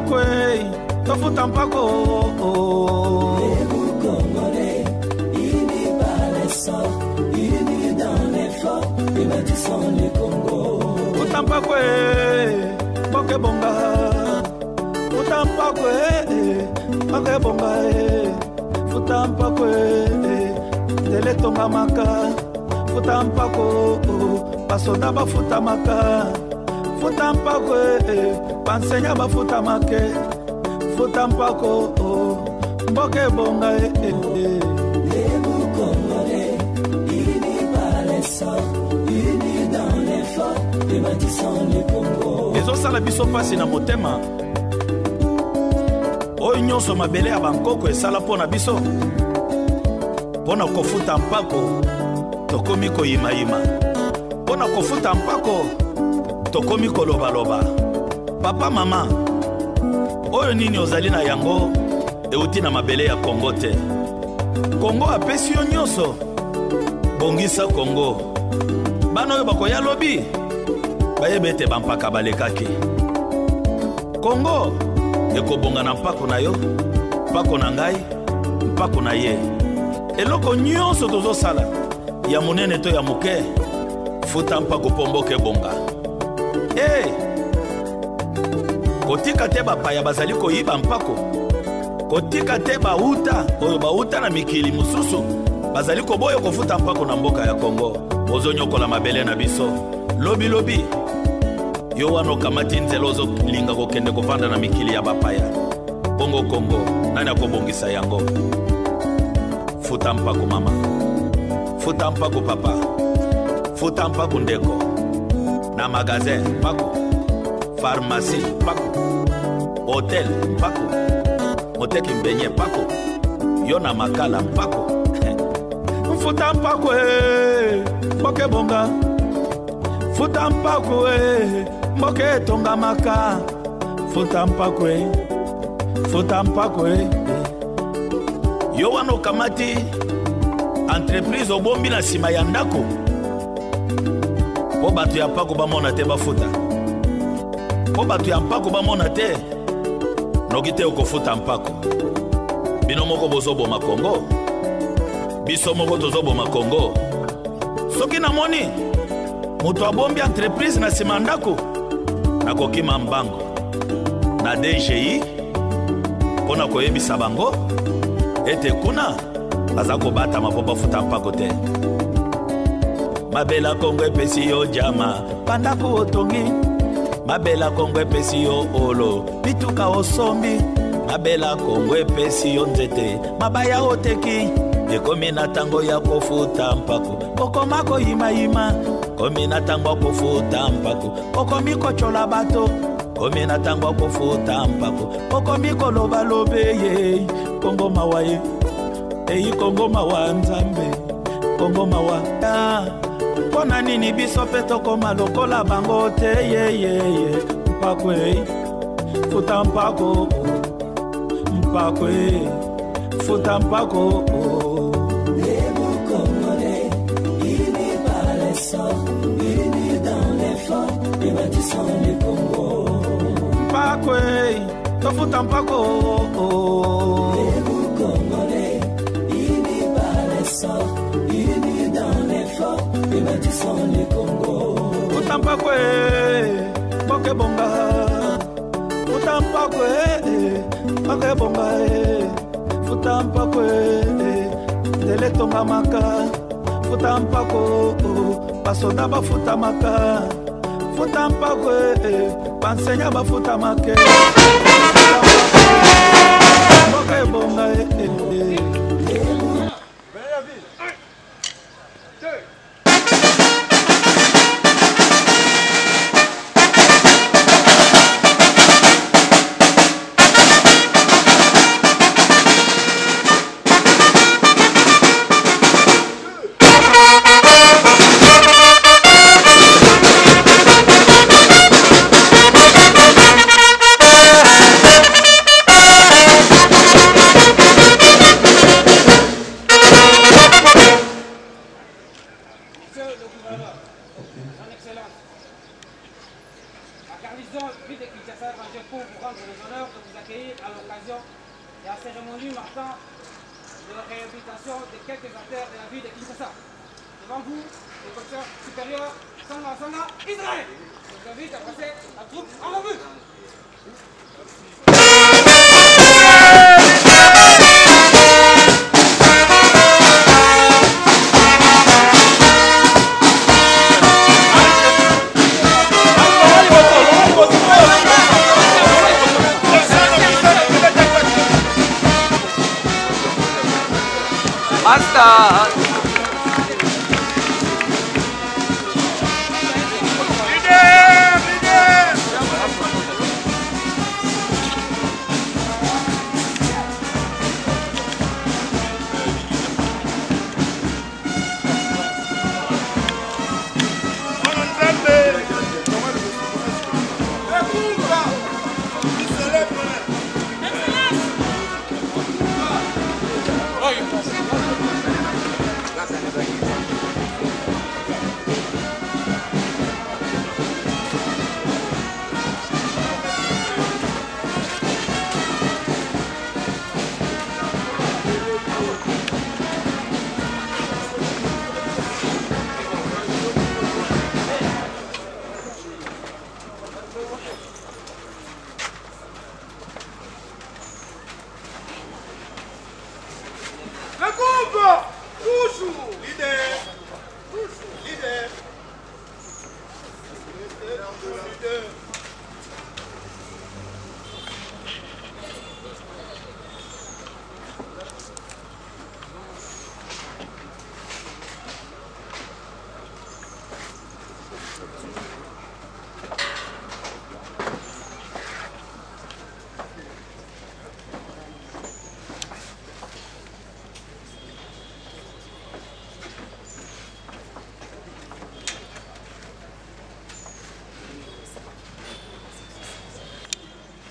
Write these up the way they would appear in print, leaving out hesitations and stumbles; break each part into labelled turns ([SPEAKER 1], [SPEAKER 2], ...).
[SPEAKER 1] mpako, tofuta mpako.
[SPEAKER 2] Et vous Congolais, unis par les sorts, unis dans l'effort, et bâtissons le Congo.
[SPEAKER 1] Futa mpako, mboke bonga. Futa mpako, mboke bonga. Futa mpako, tele tonga maka. Futa mpako, basoda bafuta maka. Futa mpako, bansenya bafuta make. Futa mpako, mboke bonga.
[SPEAKER 2] Et vous Congolais, unis par les sorts, unis dans l'effort, et bâtissons le Congo.
[SPEAKER 1] ezosala biso pasi na motema oyo nyonso mabele ya bankoko esala mpo na biso mpo na kofuta mpako tokomi koyimayima mpo na kofuta mpako tokomi kolobaloba papa mama oyo nini ozali na yango euti na mabele ya Kongo te Kongo apesi yo nyonso bongisa Kongo bana oyo bakoya lobi bayebete bampaka balekaki Kongo ekobonga na mpako na yo mpako na ngai mpako na ye eloko nyonso tozosala ya monene to ya moke futa mpako mpo mboka ebonga kotika te bapaya bazali koyiba mpako kotika te bauta oyo bauta na mikili mosusu bazali koboya kofuta mpako na mboka ya Kongo ozonyokola mabele na biso lobi lobi yo wana okamati nzela ozolinga kokende kovanda na mikili ya bapaya bongo Kongo nani akobongisa yango futa mpako mama futa mpako papa futa mpako ndeko na magazin mpako pharmacie mpako hotel mpako moteki mbenye mpako yo na makala mpako futa mpako mboke bonga futa mpako mboke tonga maka futa mpako futa mpako yo wana okamati entreprise obombi na nsima ya ndako po bato ya mpako bamona te bafuta po bato ya mpako bamona te noki te okofuta mpako bino moko bozoboma Kongo biso moko tozoboma Kongo soki namoni moto abombi entreprise na nsima ndako nakokima mbango na DGI mpo na koyebisa bango ete kuna baza kobatama mpo bafuta mpako te mabela Kongo epesi yo jama bandako otongi mabela Kongo epesi yo olo bituka osombi mabela Kongo epesi yo nzete mabaya oteki ekomi na ntango ya kofuta mpako okoma koyimayima komi na ntango kofuta mpako okomi kochola bato komi na ntango kofuta mpako okomi kolobalobe ye Kongo mawa ye eyi Kongo mawa nzambe Kongo mawa mpona nini biso mpe tokoma lokola bango te yeyeye mpako futa mpako mpako futa mpako
[SPEAKER 2] unis dans l'effort, et bâtissons le Congo.
[SPEAKER 1] Mpako, tofuta mpako.
[SPEAKER 2] Et vous Congolais, unis par les sorts, unis dans l'effort, et bâtissons le Congo.
[SPEAKER 1] Futa mpako, mboke bonga. Futa mpako, mboke bonga. Futa mpako, tele tonga maka. Futa mpako, basoda bafuta maka. Futa mpako, bansenya bafuta make. Mboke bonga.
[SPEAKER 3] La garnison ville de Kinshasa est rangée pour vous rendre les honneurs de vous accueillir à l'occasion de la cérémonie marquant de la réhabilitation de quelques artères de la ville de Kinshasa. Devant vous, le commissaire supérieur Sanga Israël. Je vous invite à passer la troupe en revue.
[SPEAKER 4] Basta!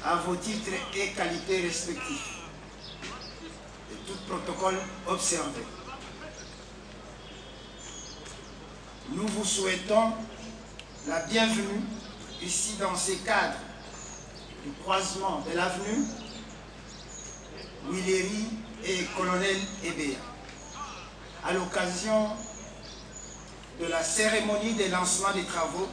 [SPEAKER 5] À vos titres et qualités respectifs, et tout protocole observé. Nous vous souhaitons la bienvenue ici dans ces cadres du croisement de l'avenue Willery et Colonel Ebea, à l'occasion de la cérémonie de lancement des travaux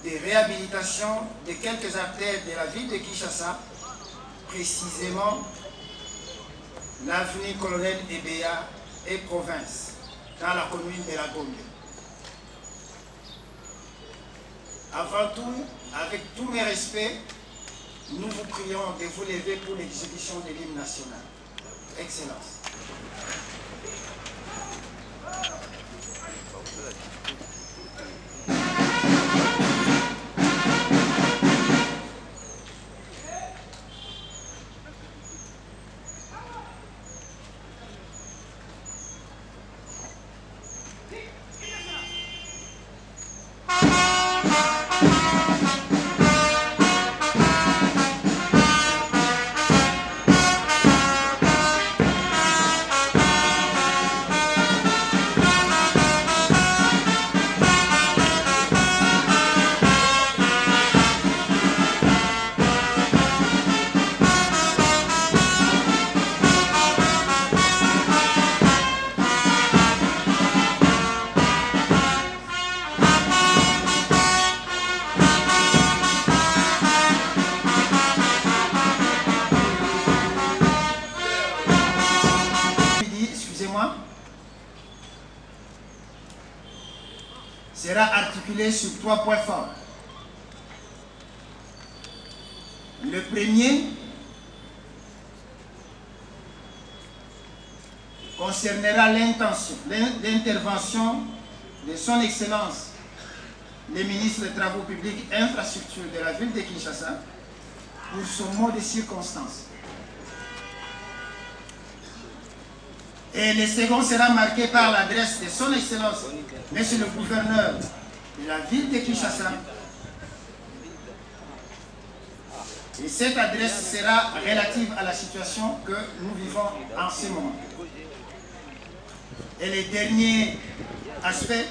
[SPEAKER 5] de réhabilitation de quelques artères de la ville de Kinshasa, précisément l'avenue Colonel Ebea et Province, dans la commune de la Gombe. Avant tout, avec tous mes respects, nous vous prions de vous lever pour l'exécution de l'hymne national. Excellence. Sera articulé sur 3 points forts. Le premier concernera l'intervention de son Excellence, le ministre des Travaux publics et Infrastructures de la ville de Kinshasa, pour son mot de circonstance. Et le second sera marqué par l'adresse de son Excellence, Monsieur le gouverneur de la ville de Kinshasa. Et cette adresse sera relative à la situation que nous vivons en ce moment. Et le dernier aspect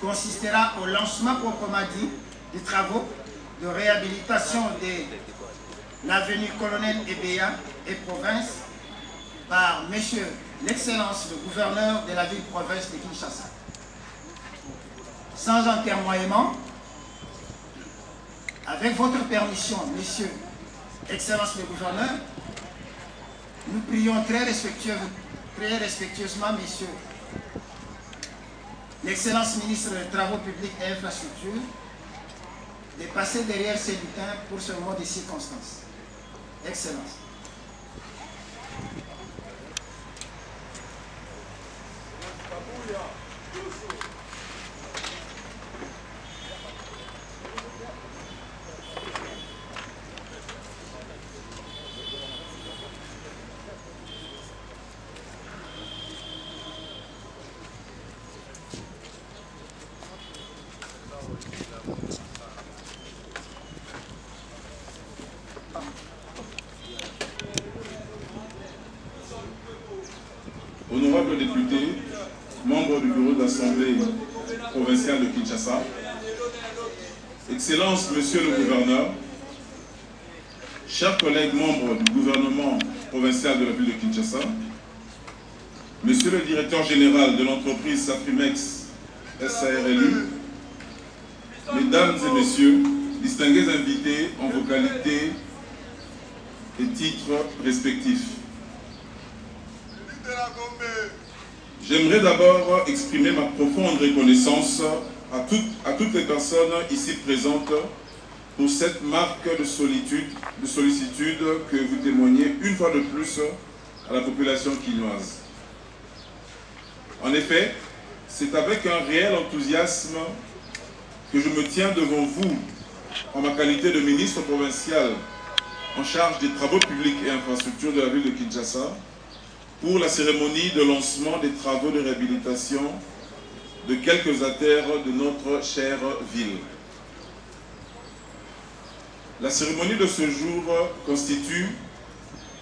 [SPEAKER 5] consistera au lancement proprement dit des travaux de réhabilitation de l'avenue Colonel Ebea et Province par Monsieur l'Excellence le gouverneur de la ville-province de Kinshasa. Sans entermoiement, avec votre permission, Monsieur Excellence le gouverneur, nous prions très respectueusement, Monsieur l'Excellence ministre des Travaux publics et Infrastructures, de passer derrière ces lutins pour ce moment de circonstances. Excellence.
[SPEAKER 4] Honorables députés, membres du bureau d'Assemblée provinciale de Kinshasa, Excellence, Monsieur le gouverneur, chers collègues membres du gouvernement provincial de la ville de Kinshasa, Monsieur le directeur général de l'entreprise Safimex SARLU, Mesdames et Messieurs, distingués invités en vos qualités et titres respectifs. J'aimerais d'abord exprimer ma profonde reconnaissance à toutes les personnes ici présentes pour cette marque de sollicitude que vous témoignez une fois de plus à la population quinoise. En effet, c'est avec un réel enthousiasme que je me tiens devant vous en ma qualité de ministre provincial en charge des travaux publics et infrastructures de la ville de Kinshasa pour la cérémonie de lancement des travaux de réhabilitation de quelques artères de notre chère ville. La cérémonie de ce jour constitue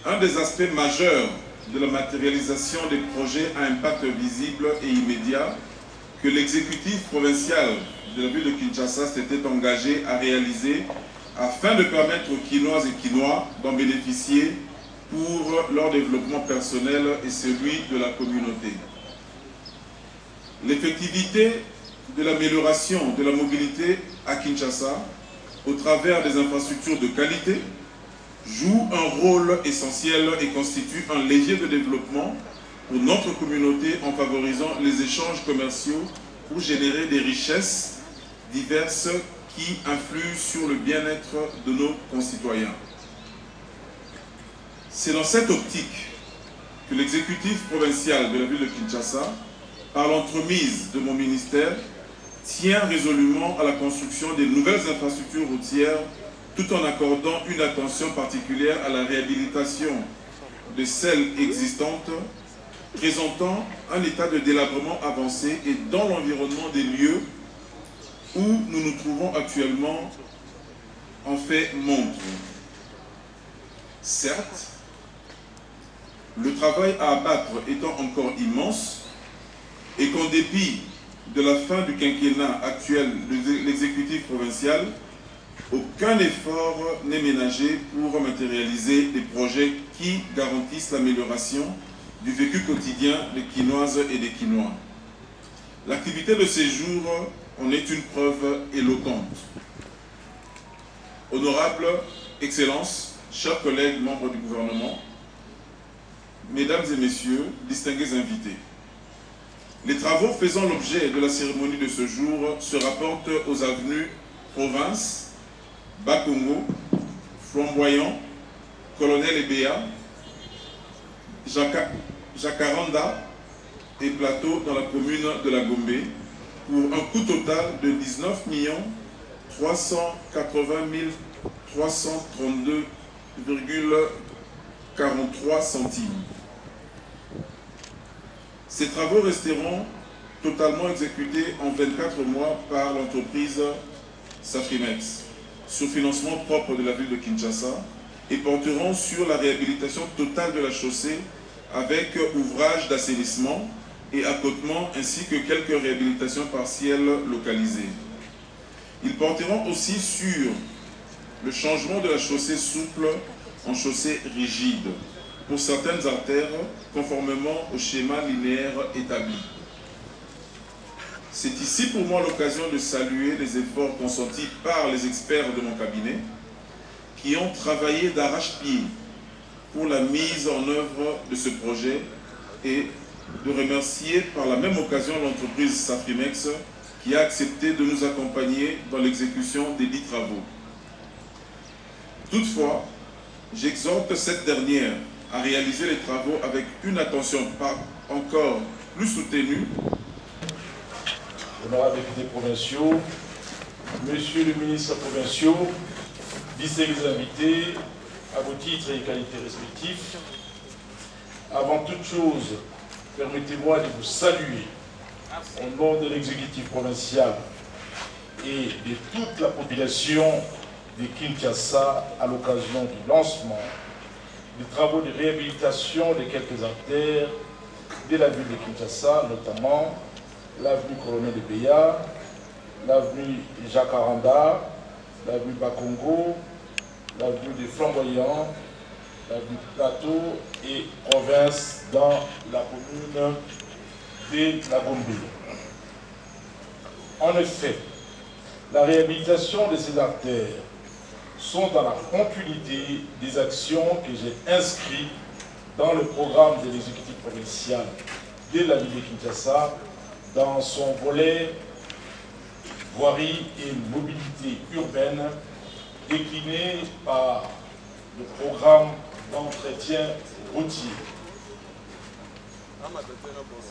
[SPEAKER 4] un des aspects majeurs de la matérialisation des projets à impact visible et immédiat que l'exécutif provincial de la ville de Kinshasa s'était engagé à réaliser afin de permettre aux Quinoises et Quinois d'en bénéficier pour leur développement personnel et celui de la communauté. L'effectivité de l'amélioration de la mobilité à Kinshasa au travers des infrastructures de qualité joue un rôle essentiel et constitue un levier de développement pour notre communauté en favorisant les échanges commerciaux pour générer des richesses diverses qui influent sur le bien-être de nos concitoyens. C'est dans cette optique que l'exécutif provincial de la ville de Kinshasa, par l'entremise de mon ministère, tient résolument à la construction des nouvelles infrastructures routières tout en accordant une attention particulière à la réhabilitation de celles existantes présentant un état de délabrement avancé et dans l'environnement des lieux où nous nous trouvons actuellement en fait montre. Certes, le travail à abattre étant encore immense et qu'en dépit de la fin du quinquennat actuel de l'exécutif provincial, aucun effort n'est ménagé pour matérialiser des projets qui garantissent l'amélioration du vécu quotidien des Quinoises et des Quinois. L'activité de ces jours en est une preuve éloquente. Honorable Excellence, chers collègues membres du gouvernement, Mesdames et Messieurs, distingués invités, les travaux faisant l'objet de la cérémonie de ce jour se rapportent aux avenues Province, Bakongo, Flamboyant, Colonel Ebea, Jacaranda et Plateau dans la commune de la Gombe pour un coût total de 19 380 332,43 centimes. Ces travaux resteront totalement exécutés en 24 mois par l'entreprise Safimex, sur financement propre de la ville de Kinshasa, et porteront sur la réhabilitation totale de la chaussée avec ouvrage d'assainissement, et accotements ainsi que quelques réhabilitations partielles localisées. Ils porteront aussi sur le changement de la chaussée souple en chaussée rigide pour certaines artères conformément au schéma linéaire établi. C'est ici pour moi l'occasion de saluer les efforts consentis par les experts de mon cabinet qui ont travaillé d'arrache-pied pour la mise en œuvre de ce projet et de remercier par la même occasion l'entreprise Safrimex qui a accepté de nous accompagner dans l'exécution des dits travaux. Toutefois, j'exhorte cette dernière à réaliser les travaux avec une attention encore plus soutenue.
[SPEAKER 6] Honorables députés provinciaux, Monsieur le ministre provinciaux, distingués invités, à vos titres et qualités respectifs, avant toute chose, permettez-moi de vous saluer au nom de l'exécutif provincial et de toute la population de Kinshasa à l'occasion du lancement des travaux de réhabilitation de quelques artères de la ville de Kinshasa, notamment l'avenue Colonel de Béa, l'avenue Jacaranda, l'avenue Bakongo, l'avenue des Flamboyants, l'avenue Plateau et Province dans la commune de la Gombe. En effet, la réhabilitation de ces artères sont dans la continuité des actions que j'ai inscrites dans le programme de l'exécutif provincial de la ville de Kinshasa dans son volet voirie et mobilité urbaine décliné par le programme d'entretien routier.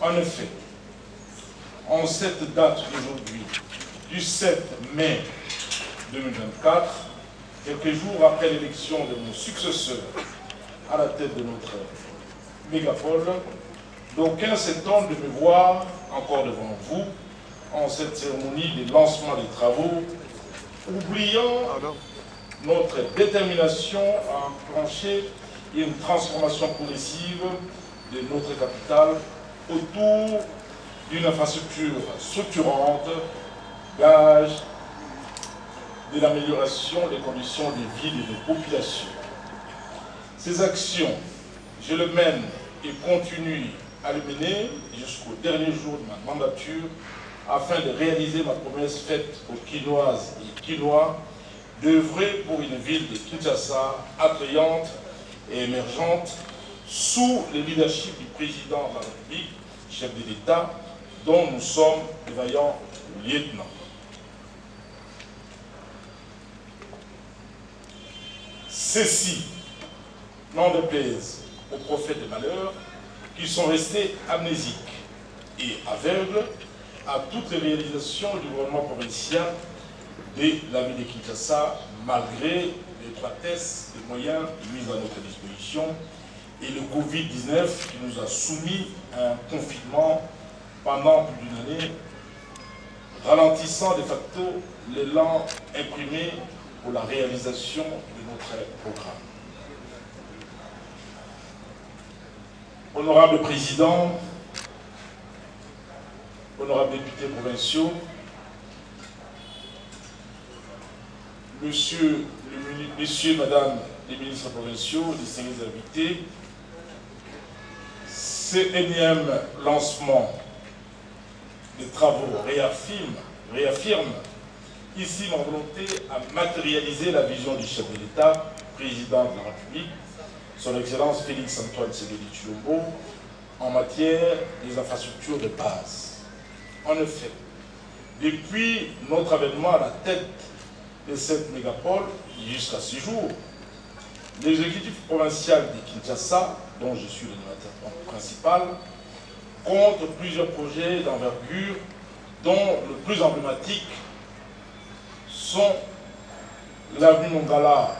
[SPEAKER 6] En effet, en cette date d'aujourd'hui, du 7 mai 2024, quelques jours après l'élection de mon successeur à la tête de notre mégapole, d'aucuns s'étonnent de me voir encore devant vous en cette cérémonie de lancement des travaux, oubliant notre détermination à enclencher une transformation progressive de notre capitale autour d'une infrastructure structurante, gage de l'amélioration des conditions de vie de nos populations. Ces actions, je le mène et continue à le mener jusqu'au dernier jour de ma mandature afin de réaliser ma promesse faite aux Kinoises et Kinois d'œuvrer pour une ville de Kinshasa attrayante et émergente sous le leadership du président de la République, chef de l'État, dont nous sommes les vaillants lieutenants. Ceux-ci n'en déplaise aux prophètes de malheur qui sont restés amnésiques et aveugles à toutes les réalisations du gouvernement provincial de la ville de Kinshasa, malgré l'étroitesse des moyens mis à notre disposition et le Covid-19 qui nous a soumis à un confinement pendant plus d'une année, ralentissant de facto l'élan imprimé pour la réalisation de notre programme. Honorable Président, honorables députés provinciaux, Messieurs, Madame les ministres provinciaux, distingués invités, ce énième lancement des travaux réaffirme ici ma volonté à matérialiser la vision du chef de l'État, président de la République, son Excellence Félix Antoine Tshisekedi Tshilombo, en matière des infrastructures de base. En effet, depuis notre avènement à la tête de cette mégapole jusqu'à ce jour, l'exécutif provincial de Kinshasa, dont je suis l'animateur principal, compte plusieurs projets d'envergure dont le plus emblématique sont l'avenue Mongala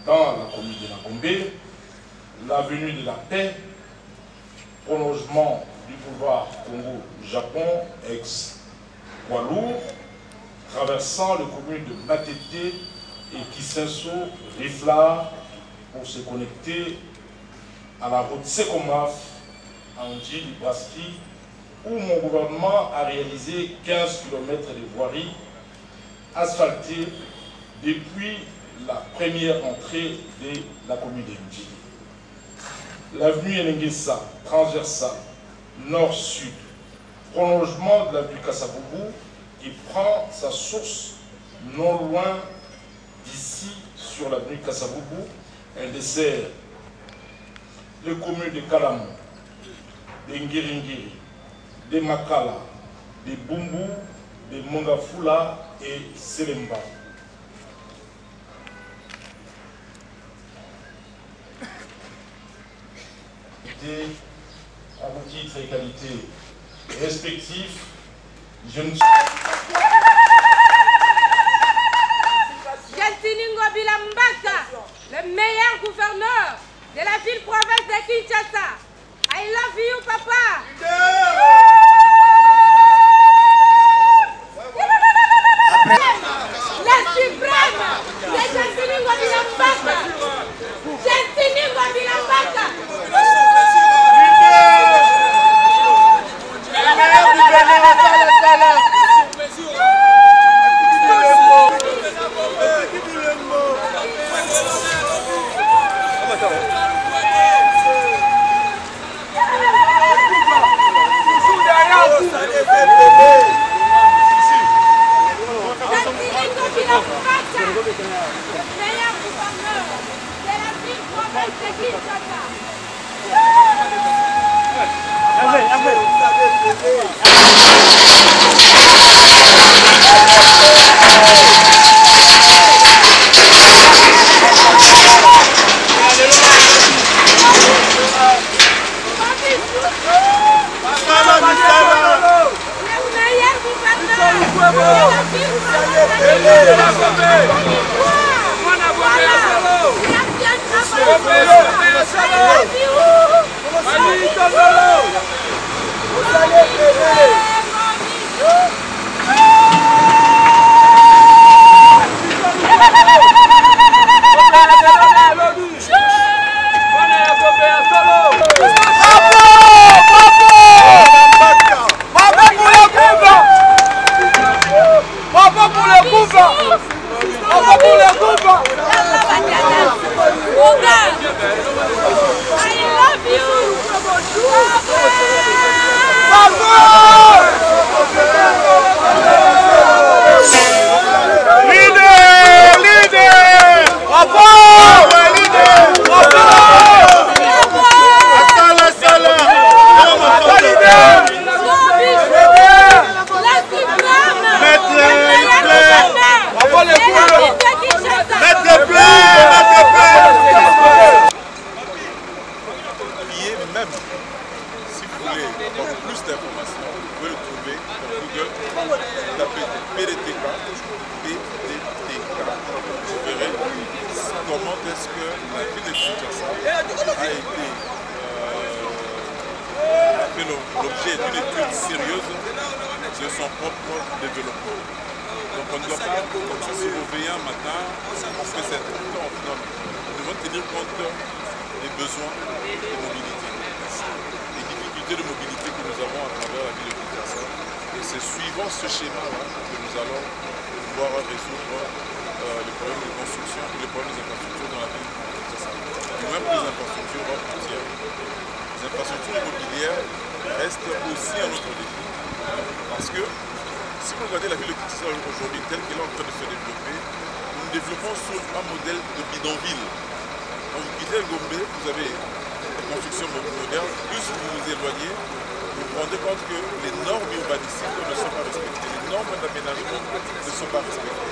[SPEAKER 6] dans la commune de la Gombe, l'avenue de la Paix, prolongement du boulevard Congo-Japon, ex-poids lourd, traversant les communes de Matete et Kisenso, Rifla, pour se connecter à la route Sekomaf, Anji, Libraski où mon gouvernement a réalisé 15 km de voiries asphaltées depuis la première entrée de la commune de Ndjili. L'avenue Enengesa, transversale, nord-sud, prolongement de l'avenue Kassaboubou, qui prend sa source non loin d'ici, sur l'avenue Kassaboubou. Elle dessert les communes de Kalamou, de Ngiringiri, de Makala, de Bumbu, de Mongafula et Selemba. À vos titres et qualités respectifs, je ne suis
[SPEAKER 7] Gentiningo Bilambaka, le meilleur gouverneur de la ville-province de Kinshasa. I love you, papa. La suprême, c'est Gentiningo Bilambaka. Gentiningo Bilambaka.
[SPEAKER 4] L'objet d'une étude sérieuse de son propre développement. Donc on ne doit pas, comme ça, se réveiller un matin, parce que c'est autonome. Nous devons tenir compte des besoins de mobilité, des difficultés de mobilité que nous avons à travers la ville de Kinshasa. Et c'est suivant ce schéma-là que nous allons pouvoir résoudre les problèmes de construction et les problèmes des infrastructures dans la ville de Kinshasa. Et même les infrastructures routières. Les infrastructures immobilières restent aussi un autre défi. Parce que si vous regardez la ville de Kinshasa aujourd'hui telle qu'elle est en train de se développer, nous nous développons sur un modèle de bidonville. Quand vous quittez le Gombe, vous avez des constructions modernes, plus vous vous éloignez, vous vous rendez compte que les normes urbanistiques ne sont pas respectées, les normes d'aménagement ne sont pas respectées.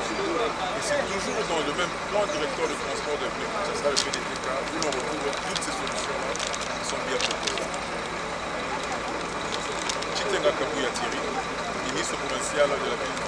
[SPEAKER 4] Et c'est toujours dans le même plan directeur de transport de ville, ce sera le PDTK, où l'on retrouve toutes ces solutions-là qui sont bien proposées. Chitenga Kabouya Thierry, ministre provincial de la ville